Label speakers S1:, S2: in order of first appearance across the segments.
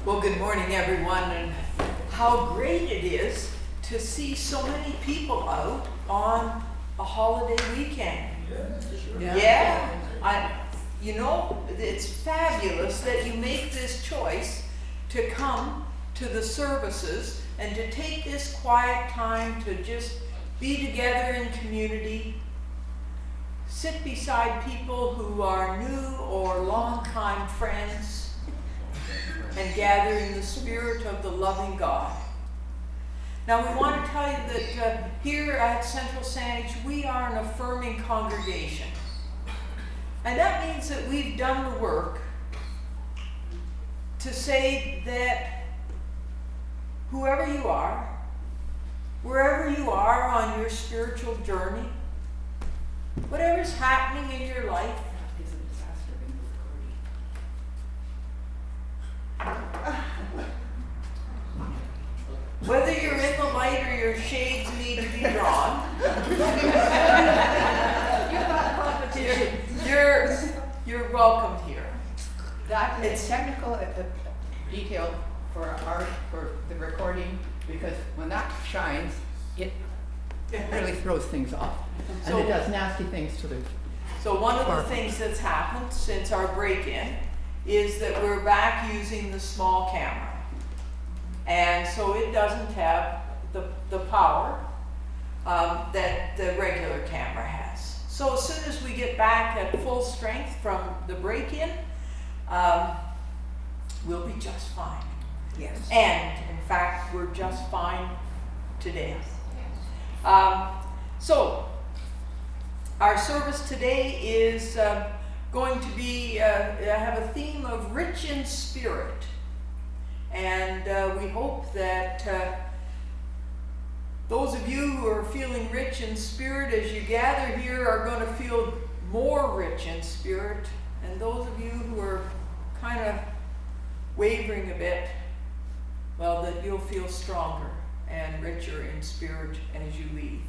S1: Well, good morning, everyone, and how great it is to see so many people out on a holiday weekend. You know, it's fabulous that you make this choice to come to the services and to take this quiet time to just be together in community, sit beside people who are new or longtime friends, and gather in the spirit of the loving God. Now we want to tell you that here at Central Sandwich we are an affirming congregation. And that means that we've done the work to say that whoever you are, wherever you are on your spiritual journey, whatever's happening in your life, whether you're in the light or your shades need to be drawn, you're welcomed here.
S2: That is technical detail for the recording, because when that shines, it really throws things off, and it does nasty things to the.
S1: So one of the things that's happened since our break-in is that we're back using the small camera. And so it doesn't have the power that the regular camera has. So as soon as we get back at full strength from the break-in, we'll be just fine.
S2: Yes.
S1: And in fact, we're just fine today. So our service today is going to be have a theme of rich in spirit. And we hope that those of you who are feeling rich in spirit as you gather here are going to feel more rich in spirit. And those of you who are kind of wavering a bit, well, that you'll feel stronger and richer in spirit as you leave.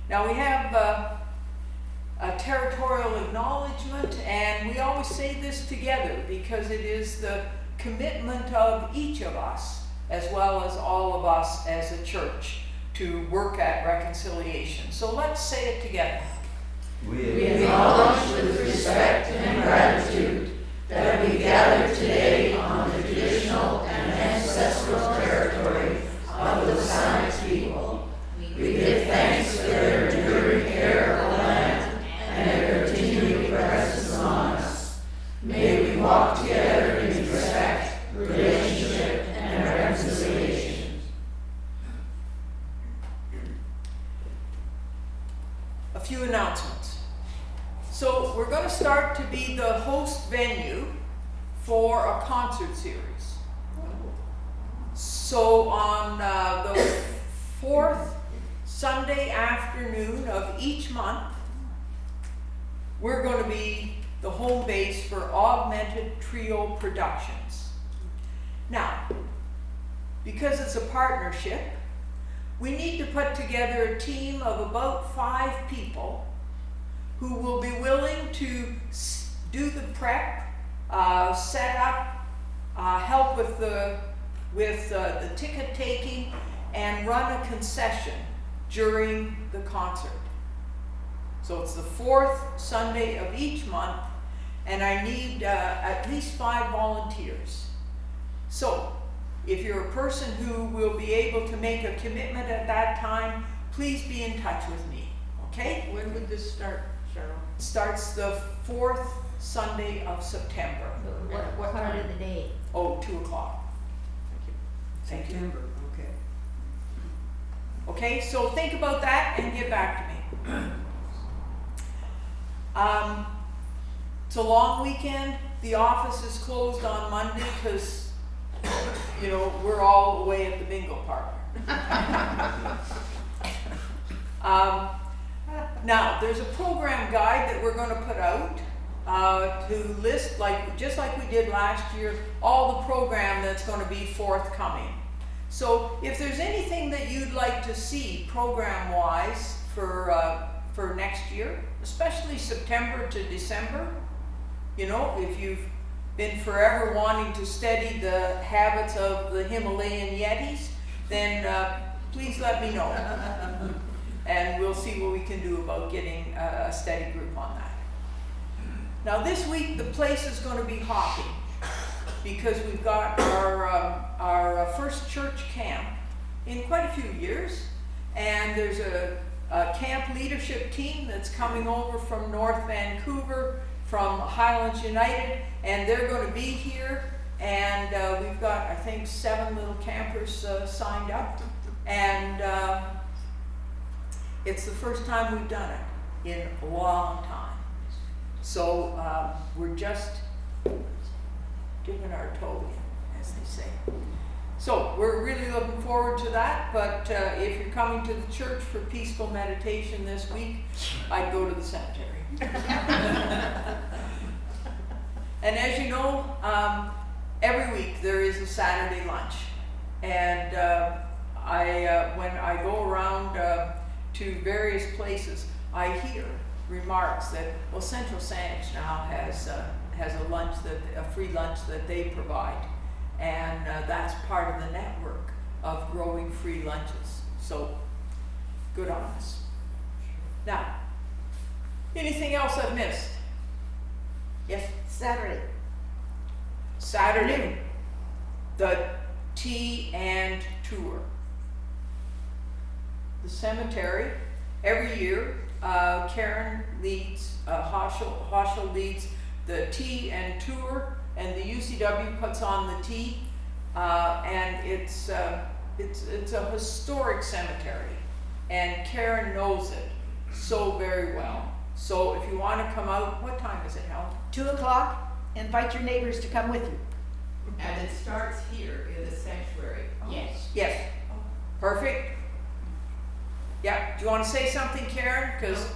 S1: Now we have a territorial acknowledgement, and we always say this together because it is the commitment of each of us, as well as all of us as a church, to work at reconciliation. So let's say it together.
S3: We acknowledge with respect and gratitude that we gather today on the traditional and ancestral territory of the Sandwich people. We give thanks for their enduring care of the land and their continued presence among us. May we walk together in respect, relationship, and reconciliation.
S1: A few announcements. So we're going to start to be the host venue for a concert series. So on the fourth Sunday afternoon of each month, we're going to be the home base for Augmented Trio Productions. Now, because it's a partnership, we need to put together a team of about 5 people who will be willing to do the prep, set up, help with the ticket taking, and run a concession during the concert. So it's the 4th Sunday of each month, and I need at least 5 volunteers. So if you're a person who will be able to make a commitment at that time, please be in touch with me, okay?
S2: When would this start, Cheryl?
S1: It starts the 4th Sunday of September.
S4: What part of the day?
S1: Oh, 2 o'clock. Thank you.
S2: September, okay.
S1: Okay, so think about that and get back to me. It's a long weekend. The office is closed on Monday because, you know, we're all away at the bingo parlor. Now, there's a program guide that we're going to put out to list, just like we did last year, all the program that's going to be forthcoming. So if there's anything that you'd like to see program-wise for next year, especially September to December, you know, if you've been forever wanting to study the habits of the Himalayan Yetis, then please let me know. And we'll see what we can do about getting a study group on that. Now this week the place is going to be hopping because we've got our first church camp in quite a few years, and there's a camp leadership team that's coming over from North Vancouver from Highlands United, and they're going to be here, and we've got, I think, 7 little campers signed up, and it's the first time we've done it in a long time. So we're just dipping our toe in, as they say. So we're really looking forward to that, but if you're coming to the church for peaceful meditation this week, I'd go to the cemetery. And as you know, every week there is a Saturday lunch, and when I go around to various places, I hear remarks that, well, Central Saanich now has a lunch, a free lunch that they provide, and that's part of the network of growing free lunches. So good on us. Now, anything else I've missed? Yes? Saturday, the tea and tour. The cemetery, every year, Karen leads, Hoschel leads the tea and tour, and the UCW puts on the tea, and it's a historic cemetery, and Karen knows it so very well. So if you want to come out, what time is it, Helen?
S4: 2 o'clock, invite your neighbors to come with you.
S2: And it starts here in the sanctuary.
S4: Yes.
S1: Yes. Perfect. Yeah, do you want to say something, Karen? Because,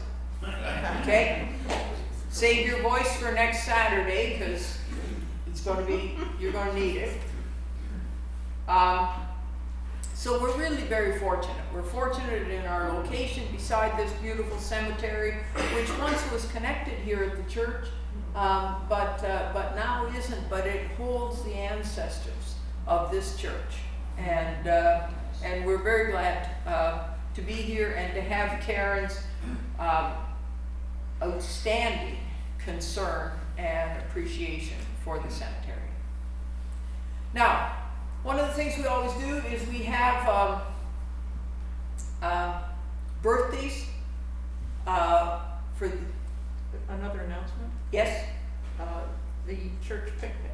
S1: okay, save your voice for next Saturday, because it's going to be, you're going to need it. So we're really very fortunate. We're fortunate in our location beside this beautiful cemetery, which once was connected here at the church, but now isn't, but it holds the ancestors of this church. And we're very glad to be here and to have Karen's outstanding concern and appreciation for the cemetery. Now, one of the things we always do is we have birthdays for
S5: Another announcement,
S1: yes.
S5: the church picnic.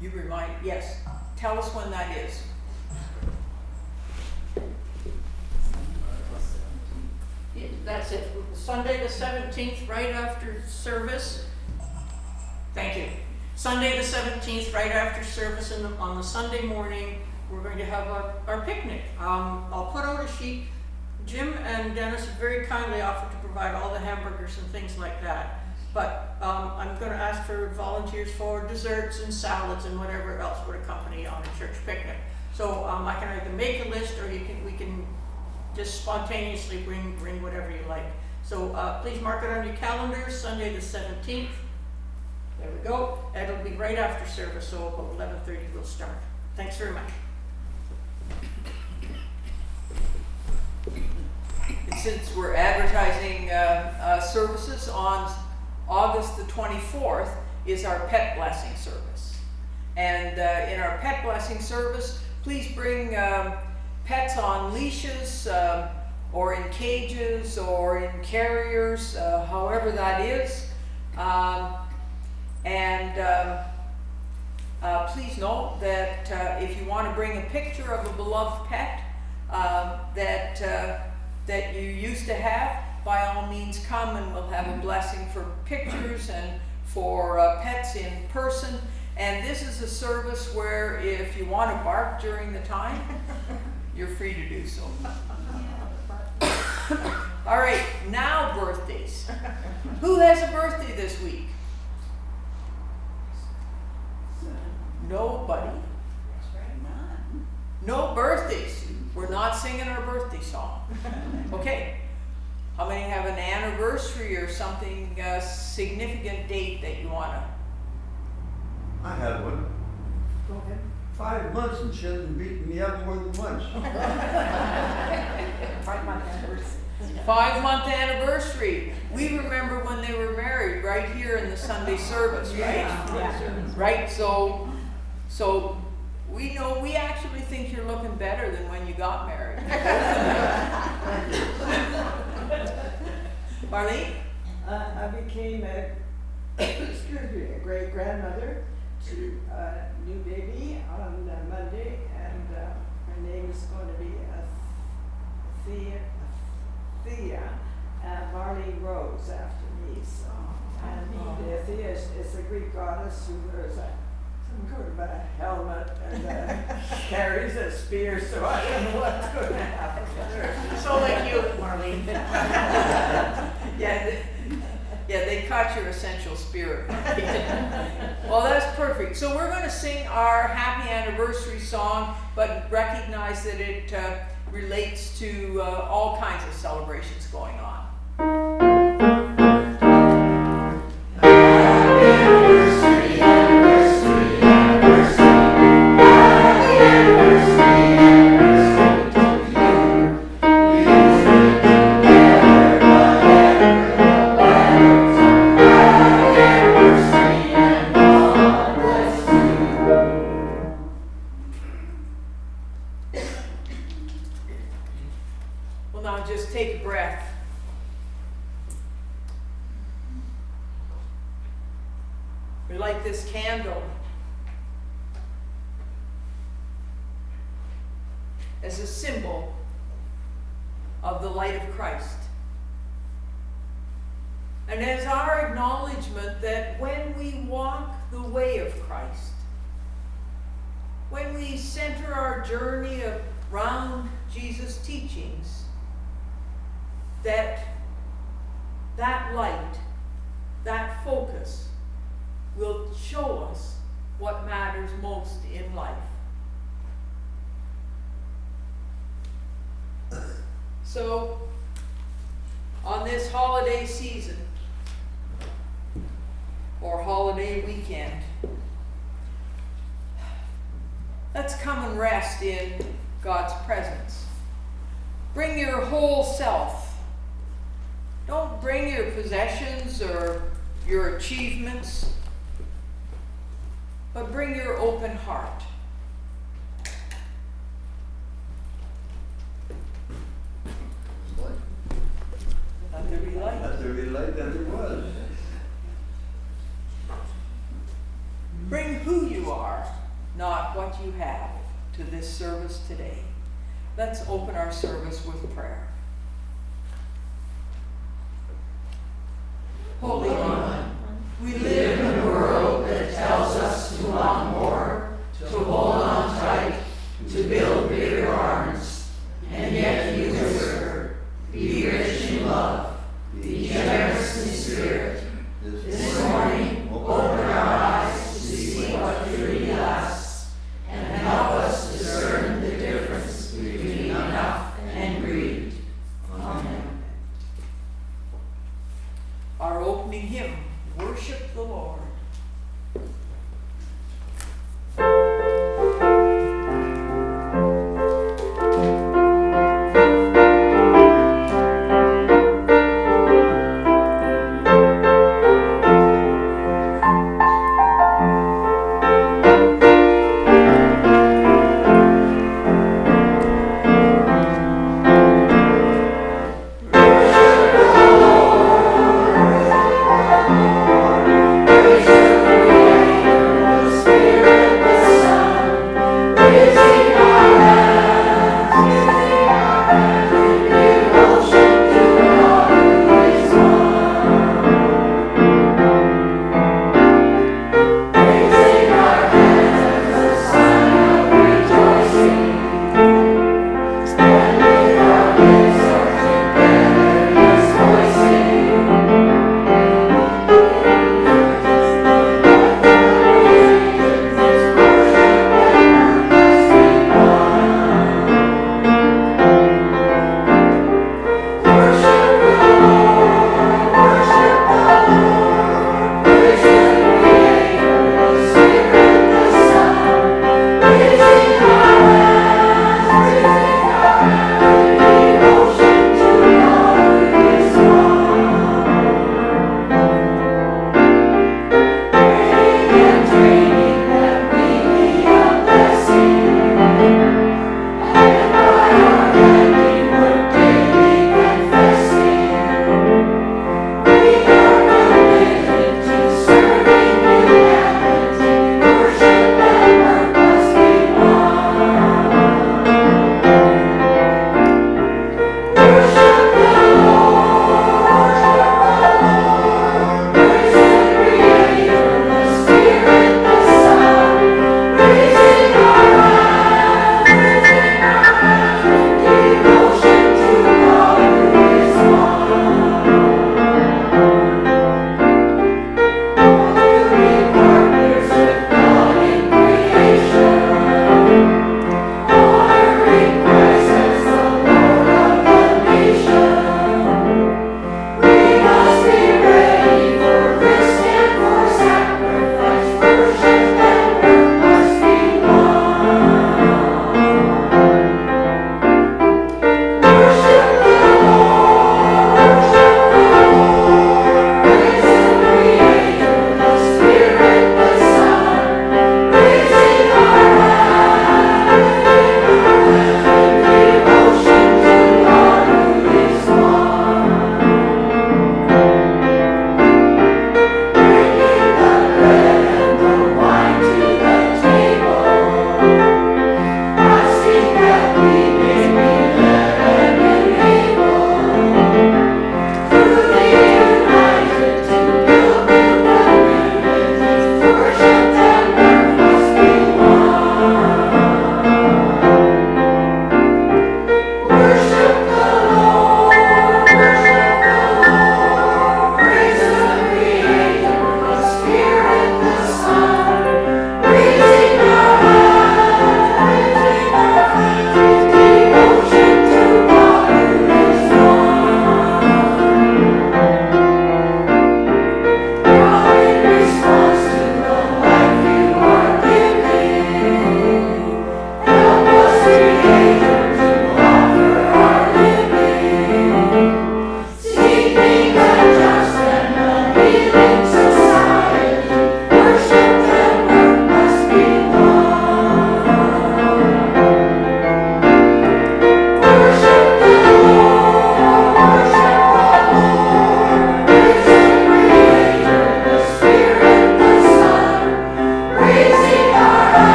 S1: You remind, yes. Tell us when that is.
S5: That's it, Sunday the 17th, right after service. Thank you. Sunday the 17th, right after service on the Sunday morning, we're going to have our picnic. I'll put out a sheet. Jim and Dennis very kindly offered to provide all the hamburgers and things like that. But I'm going to ask for volunteers for desserts and salads and whatever else would accompany on a church picnic. So I can either make a list, or we can just spontaneously bring whatever you like. So please mark it on your calendars, Sunday the 17th. There we go. It'll be right after service, so about 11:30 we'll start. Thanks very much.
S1: And since we're advertising services, on August the 24th is our pet blessing service. And in our pet blessing service, please bring pets on leashes, or in cages, or in carriers, however that is. Please note that if you want to bring a picture of a beloved pet that you used to have, by all means come, and we'll have a blessing for pictures and for pets in person. And this is a service where if you want to bark during the time, you're free to do so. All right, now birthdays. Who has a birthday this week? Nobody. No birthdays. We're not singing our birthday song. Okay. How many have an anniversary or something, significant date that you want to?
S6: I had one.
S4: Go ahead.
S6: 5 months and she hasn't beaten me up more than once.
S4: 5-month anniversary.
S1: 5-month anniversary. We remember when they were married right here in the Sunday service, right?
S4: Yeah.
S1: Right, so we know, we actually think you're looking better than when you got married. Marlene?
S7: I became a great grandmother to a new baby on Monday, and her name is going to be Thea Marlene Rose after me. So, and Thea is a Greek goddess who wears some kind of a helmet and carries a spear. So I don't know what's going to happen with her.
S5: So like you, Marlene.
S1: Yeah, they caught your essential spirit. Well, that's perfect. So we're going to sing our happy anniversary song, but recognize that it relates to all kinds of celebrations going on. Well, now just take a breath. We light this candle as a symbol of the light of Christ. And as our acknowledgement that when we walk the way of Christ, when we center our journey around Jesus' teachings, that light, that focus will show us what matters most in life. So, on this holiday season, or holiday weekend, let's come and rest in God's presence. Bring your whole self. Don't bring your possessions or your achievements, but bring your open heart. Let there be light.
S6: Let there be light that there was.
S1: Bring who you are, not what you have, to this service today. Let's open our service with prayer. Holy One, we live in a world that tells us to want more, to hold on tight, to build bigger arms, and yet you whisper, be rich in love, be generous in spirit. This morning, open our eyes to see what truly lasts, and help us discern the difference between enough and greed. Amen. Our opening hymn, Worship the Lord.
S3: Praise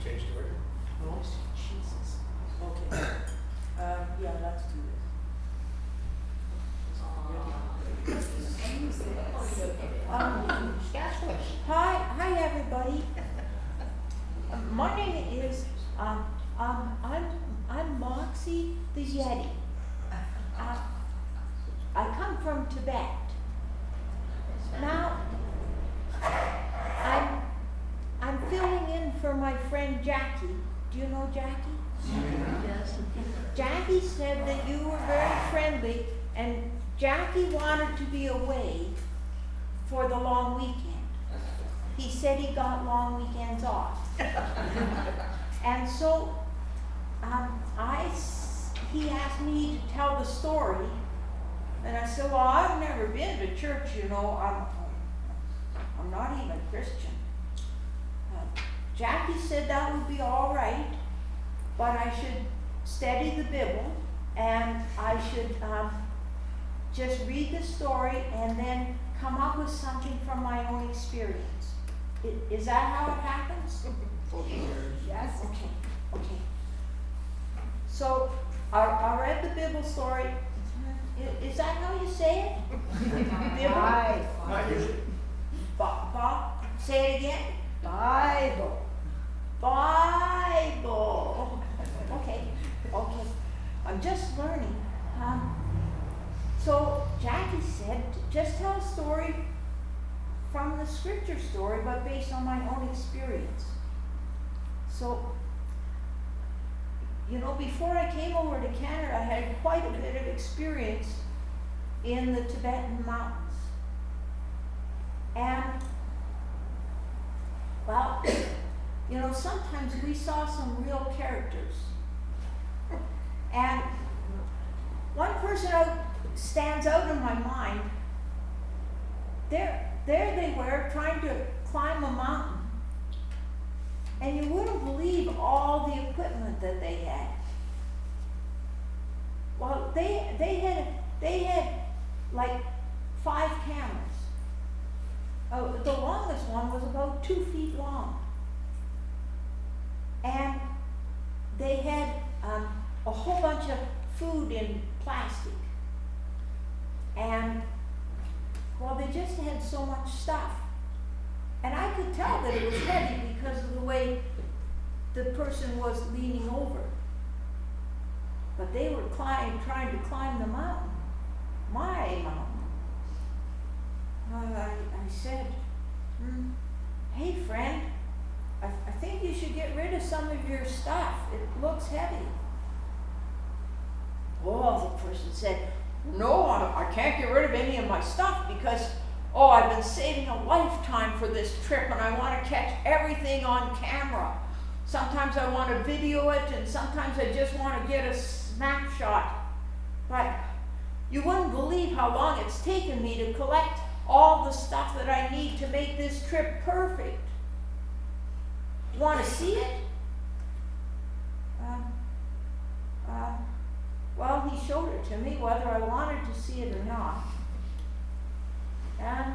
S8: change the order?
S1: Jesus. Okay. Yeah, let's do this. Hi everybody. My name is I'm Moxie the Yeti. I come from Tibet. Now I'm filling in for my friend Jackie. Do you know Jackie?
S3: Yes.
S1: Jackie said that you were very friendly, and Jackie wanted to be away for the long weekend. He said he got long weekends off. And so he asked me to tell the story, and I said, well, I've never been to church, you know, I'm not even Christian. Jackie said that would be all right, but I should study the Bible, and I should just read the story and then come up with something from my own experience. Is that how it happens?
S7: Yes.
S1: Okay. So I read the Bible story. Is that how you say it? Bible?
S8: Not usually.
S1: Say it again.
S7: Bible.
S1: Bible. Okay. I'm just learning. So Jackie said, just tell a story from the scripture story, but based on my own experience. So, you know, before I came over to Canada, I had quite a bit of experience in the Tibetan mountains. And, well, you know, sometimes we saw some real characters. And one person stands out in my mind. There they were trying to climb a mountain. And you wouldn't believe all the equipment that they had. Well, they had like 5 cameras. The longest one was about 2 feet long. And they had a whole bunch of food in plastic. And, well, they just had so much stuff. And I could tell that it was heavy because of the way the person was leaning over. But they were trying to climb the mountain, my mountain. I said, hey friend, I think you should get rid of some of your stuff. It looks heavy. Oh, the person said, no, I can't get rid of any of my stuff because, oh, I've been saving a lifetime for this trip and I want to catch everything on camera. Sometimes I want to video it and sometimes I just want to get a snapshot. But you wouldn't believe how long it's taken me to collect all the stuff that I need to make this trip perfect. Want to see it? Well, he showed it to me, whether I wanted to see it or not. And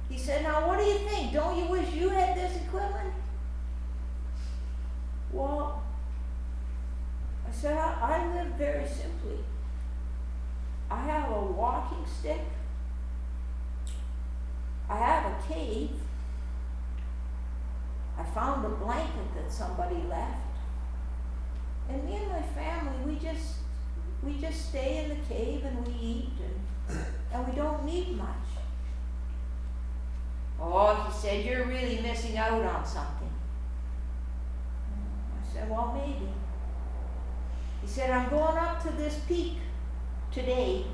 S1: he said, now what do you think? Don't you wish you had this equipment? Well, I said, I live very simply. I have a walking stick. I have a cave. I found a blanket that somebody left. And me and my family, we just stay in the cave and we eat and we don't need much. Oh, he said, you're really missing out on something. I said, well, maybe. He said, I'm going up to this peak today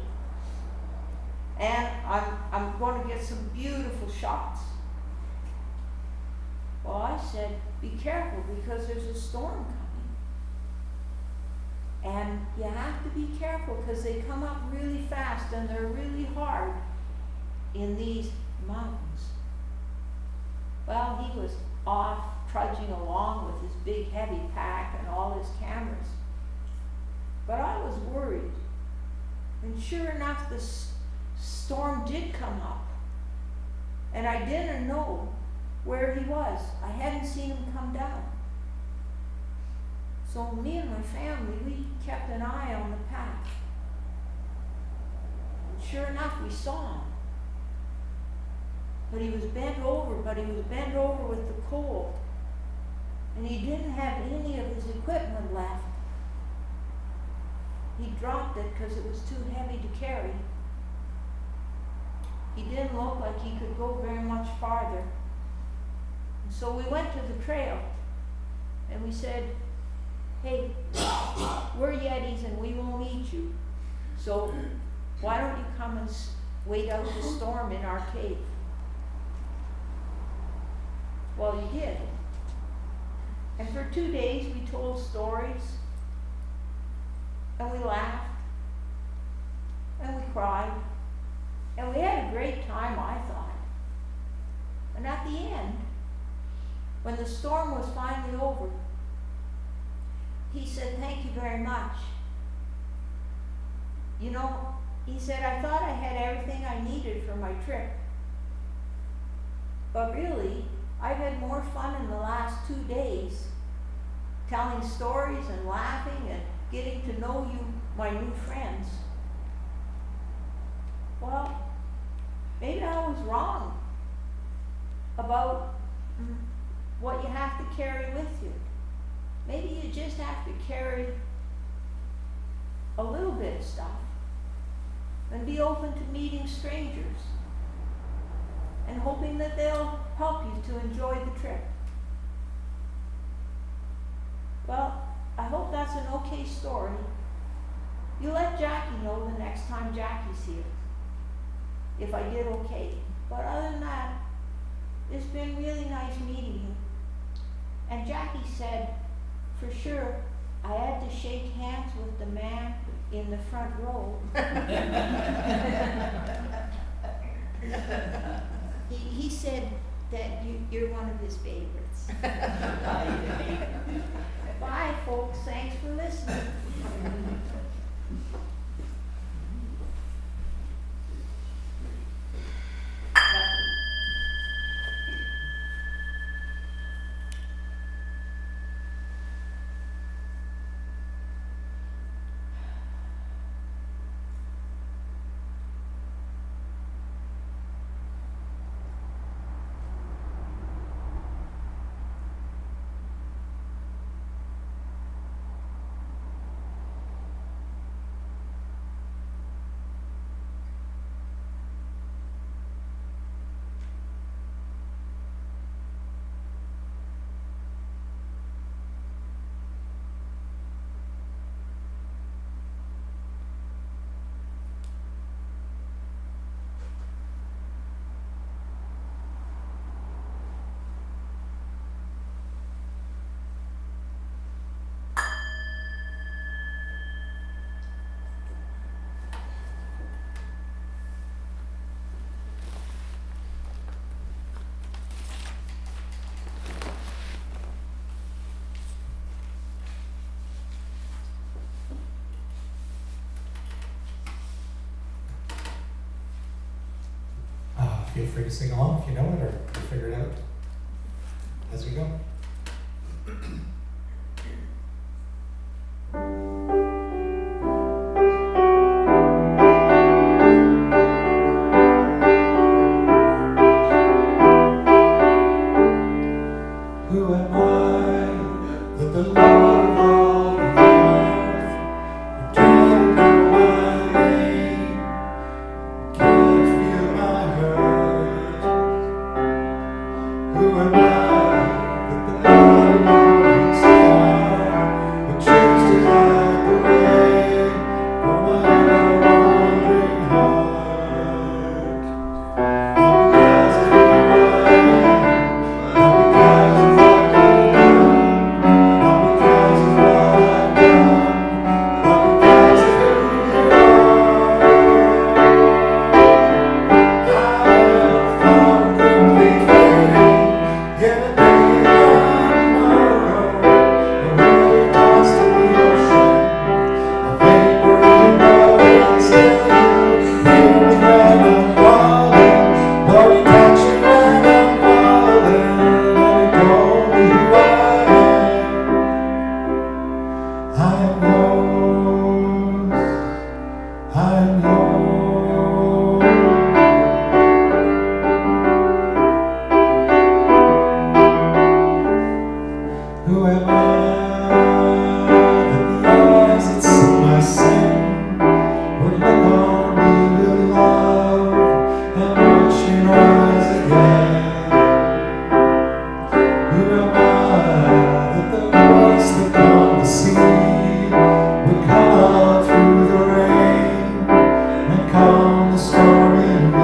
S1: and I'm going to get some beautiful shots. Well, I said, be careful because there's a storm coming. And you have to be careful because they come up really fast and they're really hard in these mountains. Well, he was off trudging along with his big heavy pack and all his cameras. But I was worried. And sure enough, the storm did come up. And I didn't know where he was. I hadn't seen him come down. So me and my family, we kept an eye on the path. And sure enough, we saw him. But he was bent over with the cold. And he didn't have any of his equipment left. He dropped it because it was too heavy to carry. He didn't look like he could go very much farther. And so we went to the trail and we said, hey, we're Yetis and we won't eat you. So why don't you come and wait out the storm in our cave? Well, he did. And for 2 days we told stories and we laughed and we cried and we had a great time, I thought. And at the end, when the storm was finally over, he said, thank you very much. You know, he said, I thought I had everything I needed for my trip. But really, I've had more fun in the last 2 days telling stories and laughing and getting to know you, my new friends. Well, maybe I was wrong about what you have to carry with you. Maybe you just have to carry a little bit of stuff and be open to meeting strangers and hoping that they'll help you to enjoy the trip. Well, I hope that's an okay story. You let Jackie know the next time Jackie's here, if I did okay. But other than that, it's been really nice meeting you. And Jackie said, for sure, I had to shake hands with the man in the front row. He said that you're one of his favorites. Bye, folks. Thanks for listening.
S8: Feel free to sing along if you know it or figure it out as we go. Who am I that the Lord of all the earth would take my name, can't feel my hurt? Who am I that the Lord of all the sky would choose to light the way for my ever-wandering heart? Not because of who I am, not because of what I've done, not that the eyes that see my sin would look on me with love and watch me rise again. Who am I that the voice that calmed the sea would call out through the rain and calm the storm in me?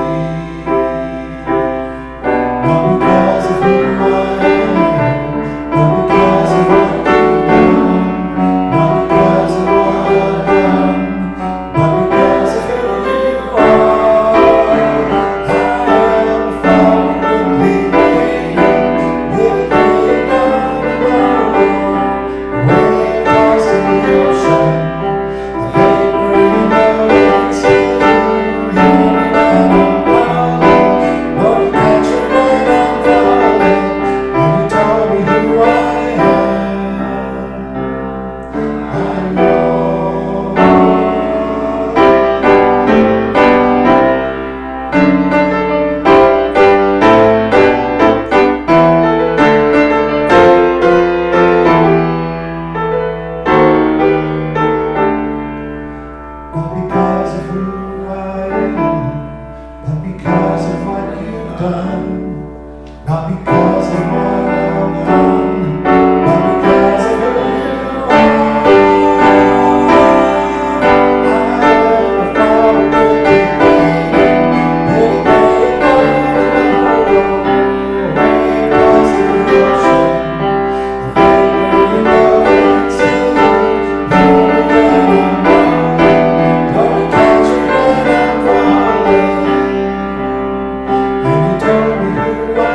S8: Not because of who I am, not because of what you've done, not because of what I've done, but because of who you are. I am a flower quickly fading, little day gone tomorrow, a wave tossed in the ocean, a vapor in the wind. Still you hear me when I'm calling, Lord, you catch me when I'm falling, and you told me who I am. I'm yours. Not because of who I am, but because of what you've done. Not because of what I've done, but because of who you are. I am a flower quickly fading, little day gone tomorrow, a wave tossed in the ocean, a vapor in the wind. Still you hear me when I'm calling, Lord, you catch me when I'm falling, and you told me who I am.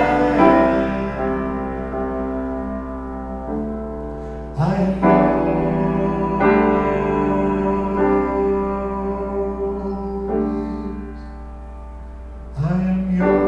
S8: I am yours. I am yours.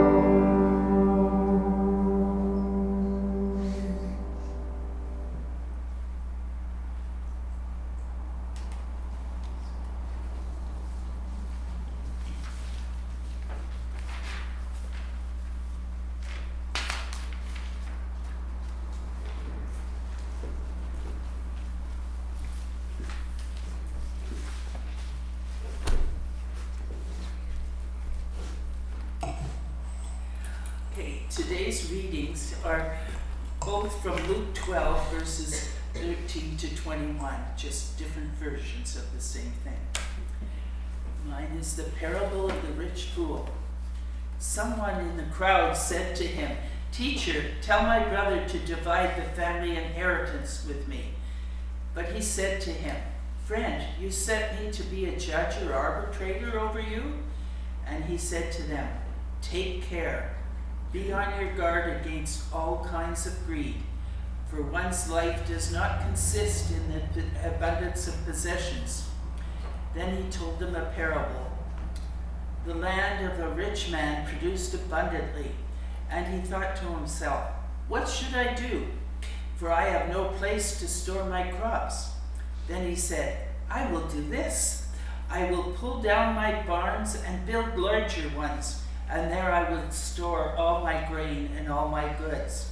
S9: Okay, today's readings are both from Luke 12, verses 13 to 21, just different versions of the same thing. Mine is the parable of the rich fool. Someone in the crowd said to him, "Teacher, tell my brother to divide the family inheritance with me." But he said to him, "Friend, you set me to be a judge or arbitrator over you?" And he said to them, "Take care. Be on your guard against all kinds of greed, for one's life does not consist in the abundance of possessions." Then he told them a parable. The land of a rich man produced abundantly, and he thought to himself, "What should I do? For I have no place to store my crops." Then he said, "I will do this. I will pull down my barns and build larger ones, and there I will store all my grain and all my goods.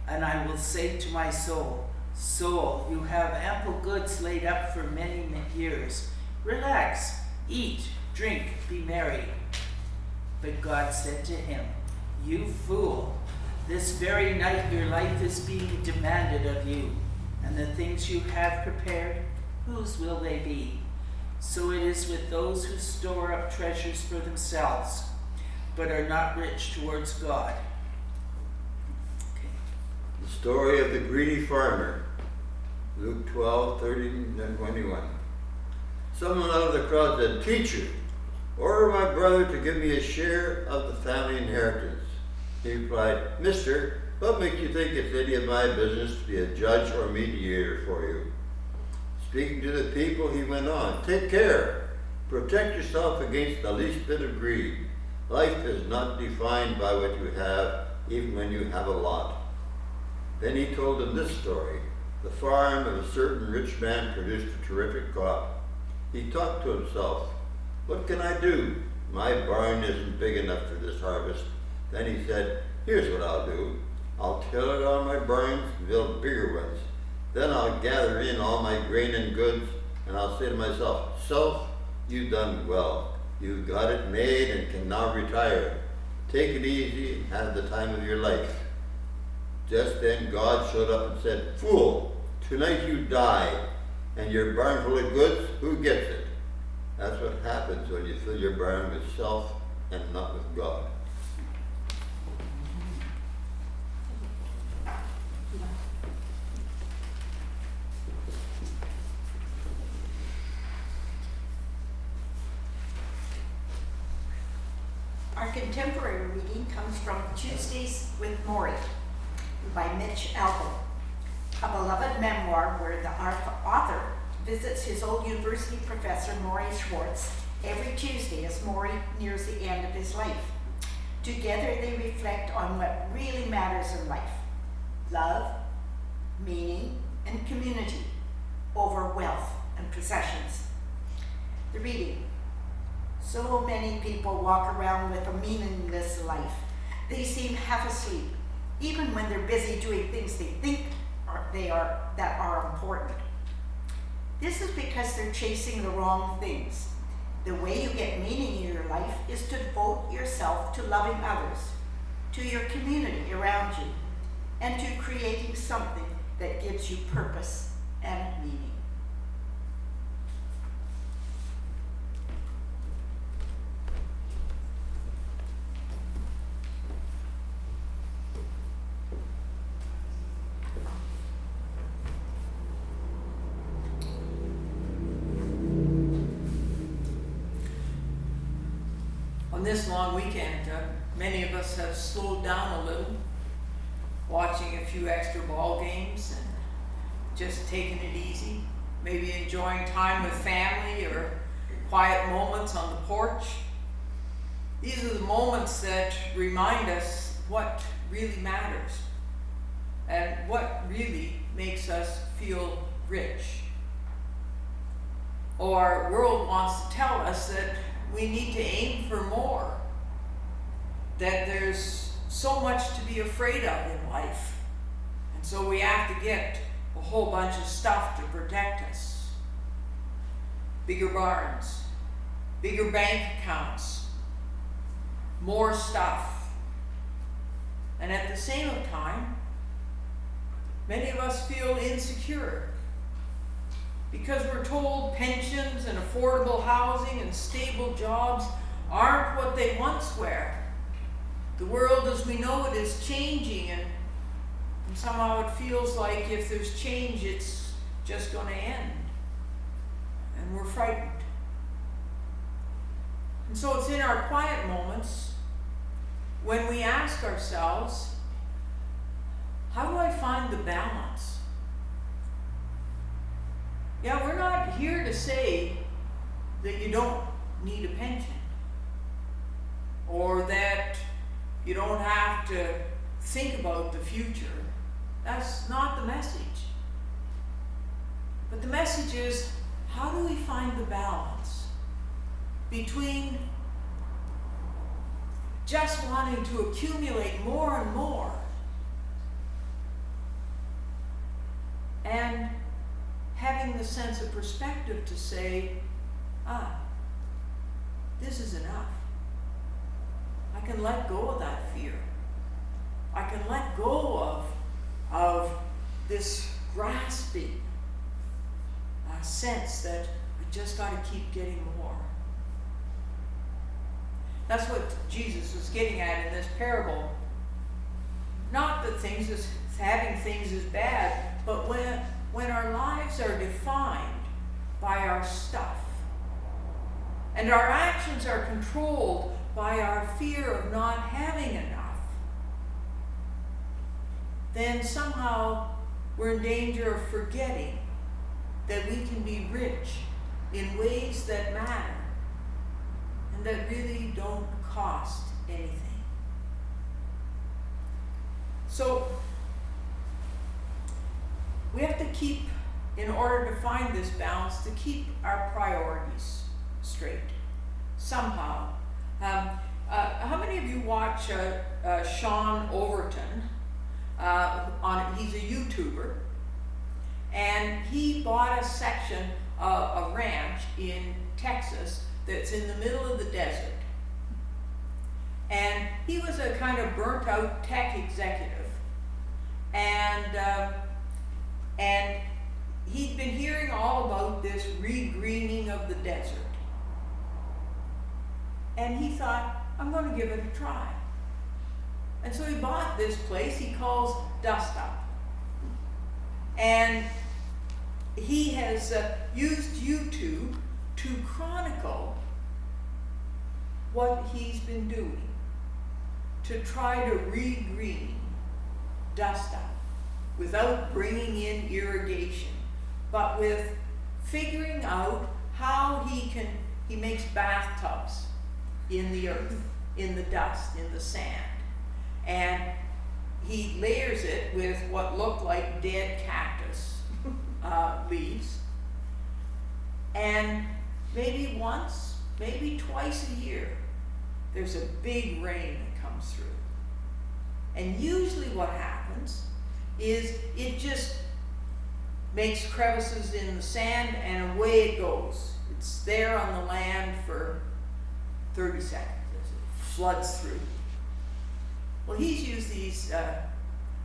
S9: And I will say to my soul, 'Soul, you have ample goods laid up for many years. Relax, eat, drink, be merry.' But God said to him, 'You fool, this very night your life is being demanded of you, and the things you have prepared, whose will they be? So it is with those who store up treasures for themselves, but are not rich towards God.'" Okay.
S6: The story of the greedy farmer, Luke 12, 30 and 21. Someone out of the crowd said, "Teacher, order my brother to give me a share of the family inheritance." He replied, "Mister, what makes you think it's any of my business to be a judge or mediator for you?" Speaking to the people, he went on, "Take care. Protect yourself against the least bit of greed. Life is not defined by what you have, even when you have a lot." Then he told them this story. The farm of a certain rich man produced a terrific crop. He thought to himself, "What can I do? My barn isn't big enough for this harvest." Then he said, "Here's what I'll do. I'll tear down my barns and build bigger ones. Then I'll gather in all my grain and goods, and I'll say to myself, self, you've done well. You've got it made and can now retire. Take it easy and have the time of your life. Just then God showed up and said, fool, tonight you die, and your barn full of goods, who gets it? That's what happens when you fill your barn with self and not with God.
S3: Our contemporary reading comes from Tuesdays with Maury by Mitch Albom, a beloved memoir where the author visits his old university professor, Maury Schwartz, every Tuesday as Maury nears the end of his life. Together they reflect on what really matters in life: love, meaning, and community over wealth and possessions. The reading. So many people walk around with a meaningless life. They seem half asleep, even when they're busy doing things they think that are important. This is because they're chasing the wrong things. The way you get meaning in your life is to devote yourself to loving others, to your community around you, and to creating something that gives you purpose and meaning.
S1: This long weekend, many of us have slowed down a little, watching a few extra ball games and just taking it easy, maybe enjoying time with family or quiet moments on the porch. These are the moments that remind us what really matters and what really makes us feel rich. Our world wants to tell us that we need to aim for more, that there's so much to be afraid of in life, and so we have to get a whole bunch of stuff to protect us. Bigger barns, bigger bank accounts, more stuff. And at the same time, many of us feel insecure, because we're told pensions and affordable housing and stable jobs aren't what they once were. The world as we know it is changing, and somehow it feels like if there's change, it's just going to end. And we're frightened. And so it's in our quiet moments when we ask ourselves, how do I find the balance? Yeah, we're not here to say that you don't need a pension, or that you don't have to think about the future. That's not the message. But the message is, how do we find the balance between just wanting to accumulate more and more and having the sense of perspective to say, this is enough. I can let go of that fear. I can let go of this grasping sense that I just got to keep getting more. That's what Jesus was getting at in this parable. Not that having things is bad, but when our lives are defined by our stuff, and our actions are controlled by our fear of not having enough, then somehow we're in danger of forgetting that we can be rich in ways that matter and that really don't cost anything. So we have to keep, in order to find this balance, to keep our priorities straight somehow. How many of you watch Sean Overton? He's a YouTuber, And he bought a section of a ranch in Texas that's in the middle of the desert. And he was a kind of burnt out tech executive. And he'd been hearing all about this regreening of the desert. And he thought, I'm going to give it a try. And so he bought this place he calls Dust Up. And he has used YouTube to chronicle what he's been doing to try to regreen Dust Up without bringing in irrigation, but with figuring out how he makes bathtubs in the earth, in the dust, in the sand. And he layers it with what look like dead cactus leaves. And maybe once, maybe twice a year, there's a big rain that comes through. And usually what happens is it just makes crevices in the sand and away it goes. It's there on the land for 30 seconds as it floods through. Well, he's used these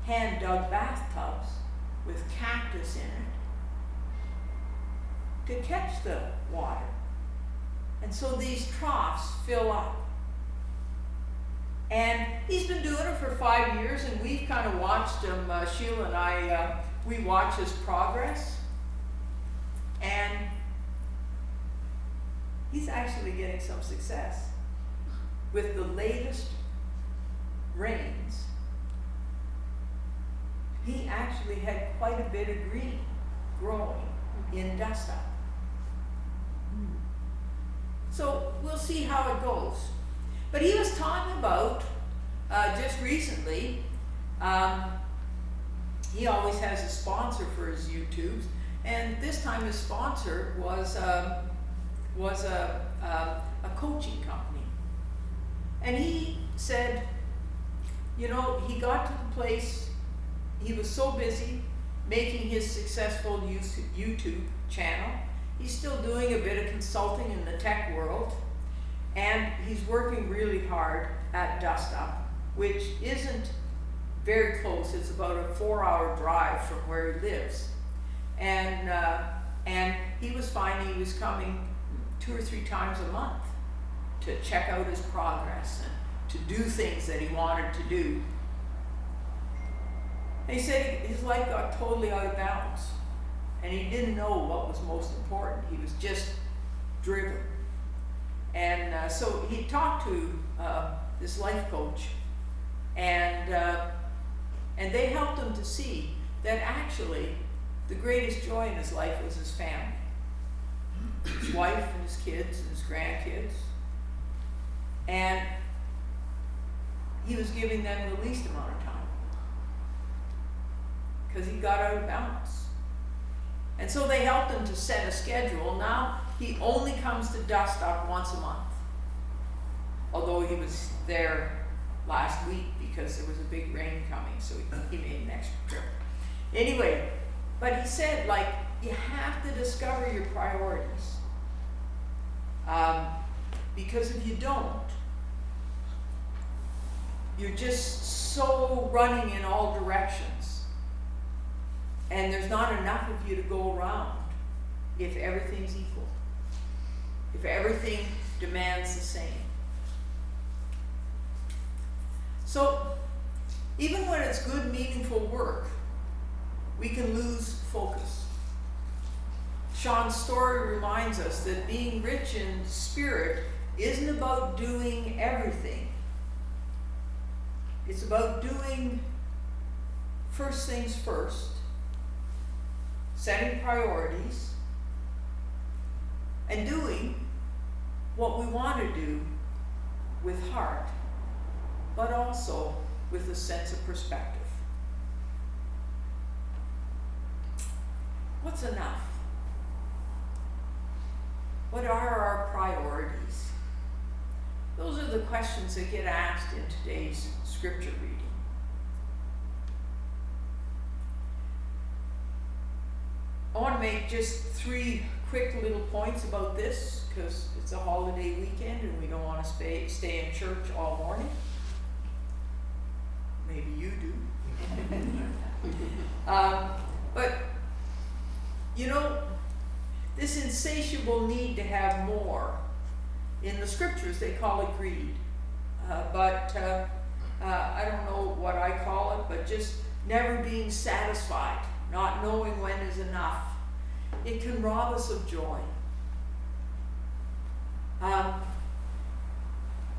S1: hand-dug bathtubs with cactus in it to catch the water. And so these troughs fill up. And he's been doing it for 5 years, and we've kind of watched him, Sheila and I, we watch his progress. And he's actually getting some success. With the latest rains, he actually had quite a bit of green growing in Dust Up. So we'll see how it goes. But he was talking about, just recently, he always has a sponsor for his YouTubes, and this time his sponsor was a coaching company. And he said, you know, he got to the place, he was so busy making his successful YouTube channel. He's still doing a bit of consulting in the tech world, and he's working really hard at Dust Up, which isn't very close. It's about a 4-hour drive from where he lives. And he was finding he was coming 2 or 3 times a month to check out his progress and to do things that he wanted to do. And he said his life got totally out of balance, and he didn't know what was most important. He was just driven. And so he talked to this life coach, and they helped him to see that actually the greatest joy in his life was his family, his wife and his kids and his grandkids. And he was giving them the least amount of time because he got out of balance. And so they helped him to set a schedule. Now he only comes to Dust Up once a month, although he was there last week because there was a big rain coming, so he made an extra trip. Anyway, but he said, like, you have to discover your priorities. Because if you don't, you're just so running in all directions. And there's not enough of you to go around if everything's equal. If everything demands the same. So, even when it's good, meaningful work, we can lose focus. Sean's story reminds us that being rich in spirit isn't about doing everything. It's about doing first things first, setting priorities, and doing what we want to do with heart, but also with a sense of perspective. What's enough? What are our priorities? Those are the questions that get asked in today's scripture reading. want to make just 3 quick little points about this, because it's a holiday weekend and we don't want to stay in church all morning. Maybe you do. But, you know, this insatiable need to have more, in the scriptures they call it greed. I don't know what I call it, but just never being satisfied, not knowing when is enough. It can rob us of joy.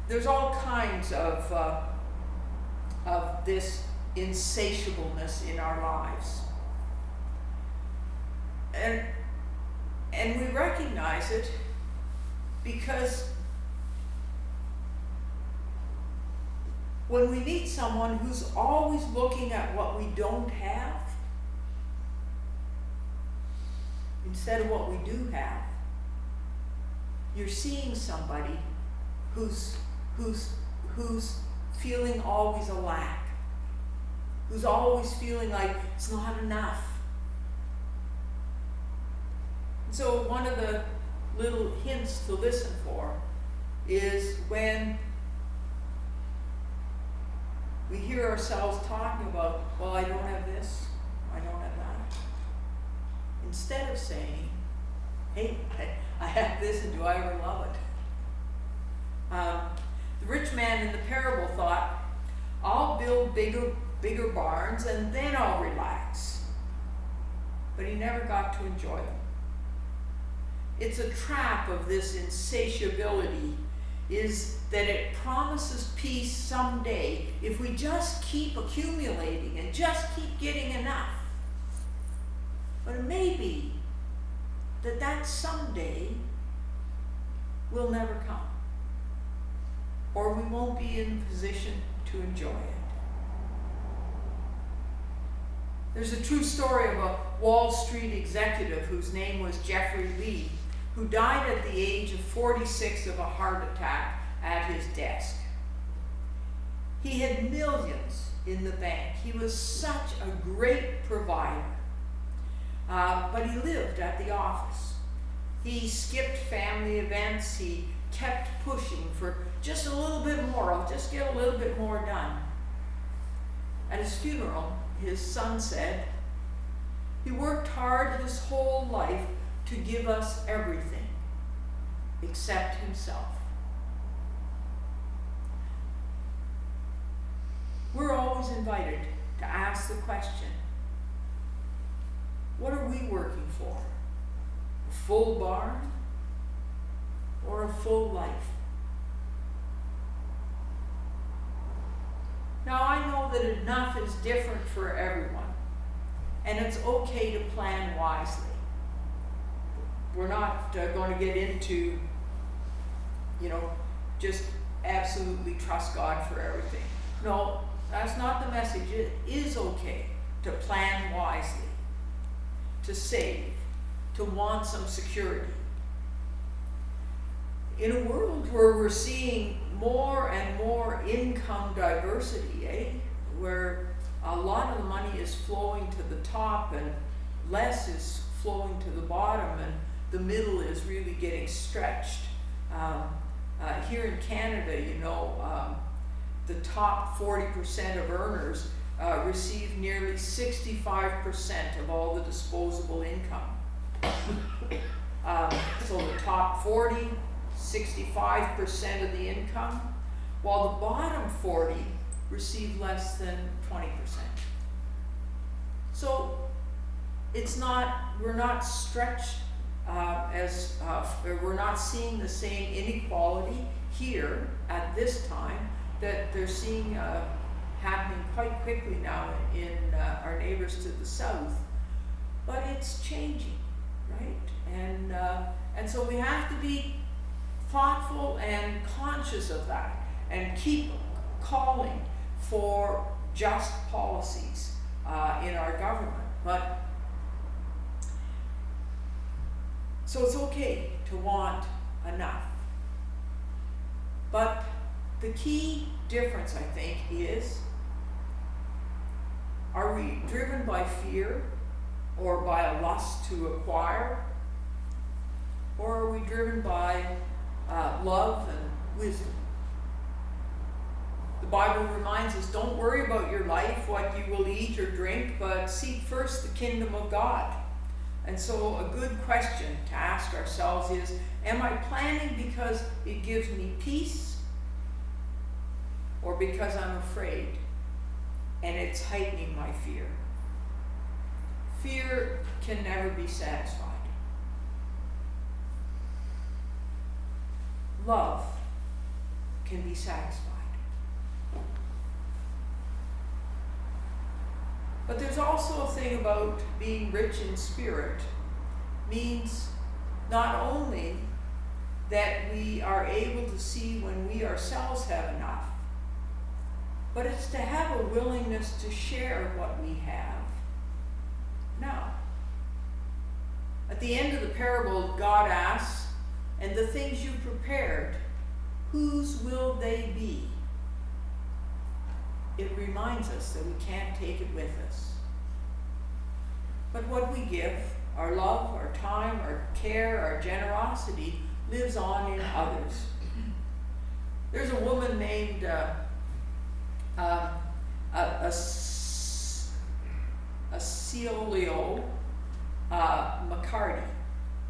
S1: There's all kinds of this insatiableness in our lives. And we recognize it because when we meet someone who's always looking at what we don't have instead of what we do have, you're seeing somebody who's feeling always a lack, who's always feeling like it's not enough. So one of the little hints to listen for is when we hear ourselves talking about, well, I don't have this, I don't have that. Instead of saying, hey, I have this and do I ever love it? The rich man in the parable thought, I'll build bigger barns and then I'll relax. But he never got to enjoy them. It's a trap of this insatiability, is that it promises peace someday if we just keep accumulating and just keep getting enough. But it may be that someday will never come, or we won't be in position to enjoy it. There's a true story of a Wall Street executive whose name was Jeffrey Lee, who died at the age of 46 of a heart attack at his desk. He had millions in the bank. He was such a great provider. But he lived at the office. He skipped family events. He kept pushing for just a little bit more. I'll just get a little bit more done. At his funeral, his son said, he worked hard his whole life to give us everything except himself. We're always invited to ask the question, what are we working for? A full barn or a full life? Now I know that enough is different for everyone, and it's okay to plan wisely. We're not going to get into, just absolutely trust God for everything. No, that's not the message. It is okay to plan wisely, to save, to want some security. In a world where we're seeing more and more income diversity, where a lot of the money is flowing to the top and less is flowing to the bottom, and the middle is really getting stretched. Here in Canada, the top 40% of earners receive nearly 65% of all the disposable income. So the top 40, 65% of the income, while the bottom 40 receive less than 20%. So we're not stretched we're not seeing the same inequality here at this time that they're seeing happening quite quickly now in our neighbors to the south. But it's changing, right? And so we have to be thoughtful and conscious of that and keep calling for just policies in our government. So it's okay to want enough. But the key difference, I think, is, are we driven by fear or by a lust to acquire? Or are we driven by love and wisdom? The Bible reminds us, don't worry about your life, what you will eat or drink, but seek first the kingdom of God. And so a good question to ask ourselves is, am I planning because it gives me peace, or because I'm afraid and it's heightening my fear? Fear can never be satisfied. Love can be satisfied. But there's also a thing about being rich in spirit, means not only that we are able to see when we ourselves have enough, but it's to have a willingness to share what we have now. At the end of the parable, God asks, and the things you prepared, whose will they be? It reminds us that we can't take it with us. But what we give, our love, our time, our care, our generosity, lives on in others. There's a woman named Acelio McCarty.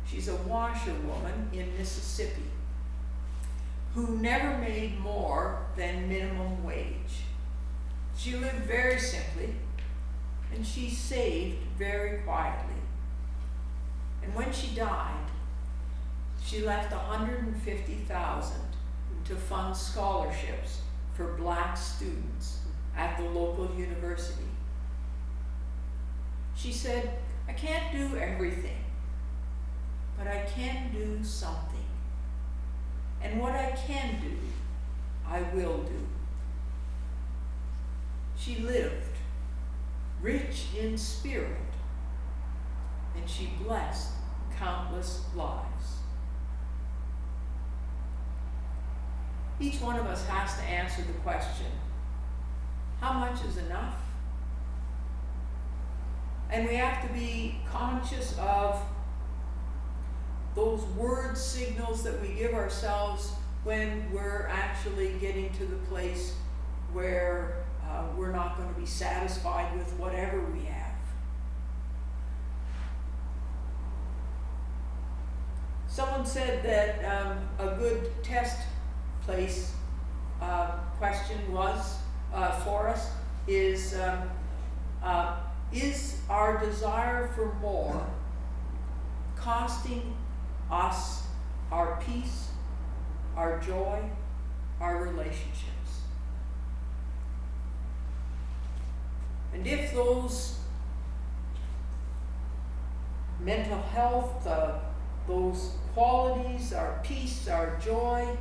S1: She's a washerwoman in Mississippi who never made more than minimum wage. She lived very simply, and she saved very quietly. And when she died, she left $150,000 to fund scholarships for black students at the local university. She said, I can't do everything, but I can do something. And what I can do, I will do. She lived rich in spirit, and she blessed countless lives. Each one of us has to answer the question, how much is enough? And we have to be conscious of those word signals that we give ourselves when we're actually getting to the place where we're not going to be satisfied with whatever we have. Someone said that a good test place question was for us is our desire for more costing us our peace, our joy, our relationships? And if those mental health, those qualities, our peace, our joy,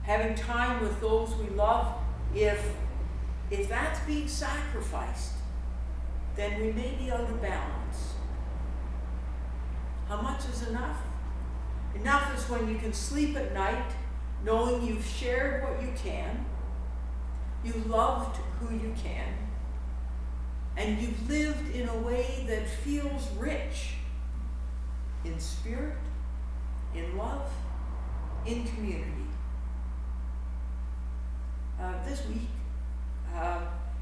S1: having time with those we love, if that's being sacrificed, then we may be out of balance. How much is enough? Enough is when you can sleep at night knowing you've shared what you can, you loved who you can, and you've lived in a way that feels rich in spirit, in love, in community. This week,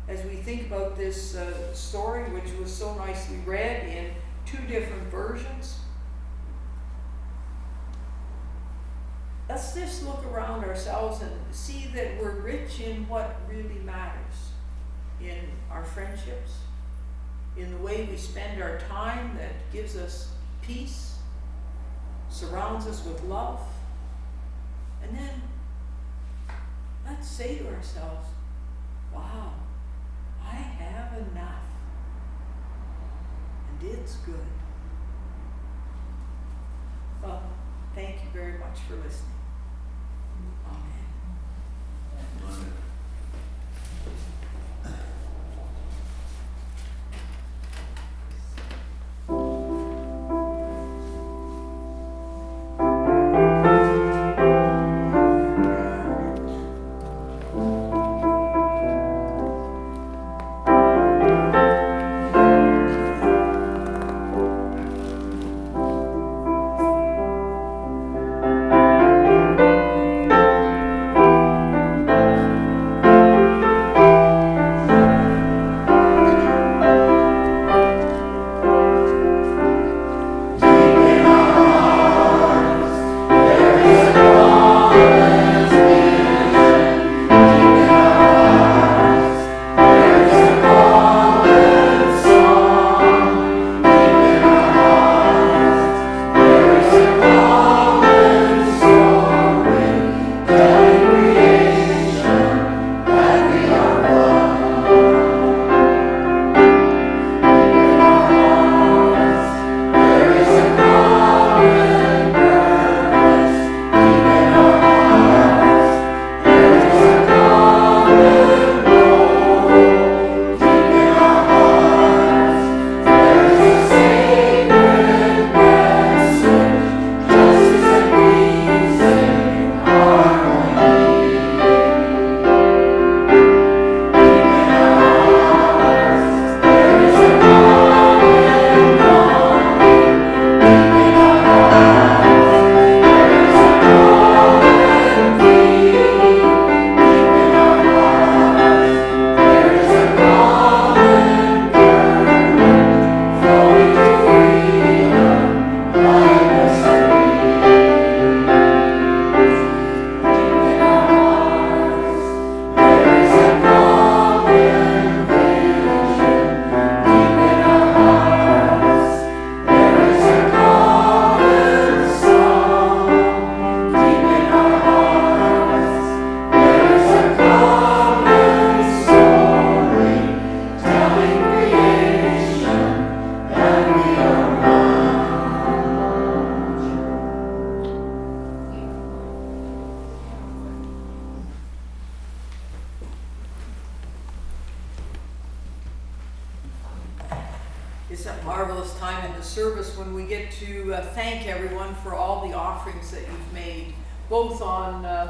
S1: as we think about this story, which was so nicely read in 2 different versions, let's just look around ourselves and see that we're rich in what really matters, in our friendships, in the way we spend our time that gives us peace, surrounds us with love. And then let's say to ourselves, wow, I have enough, and it's good. Well, thank you very much for listening. Amen. It's a marvelous time in the service when we get to thank everyone for all the offerings that you've made, both on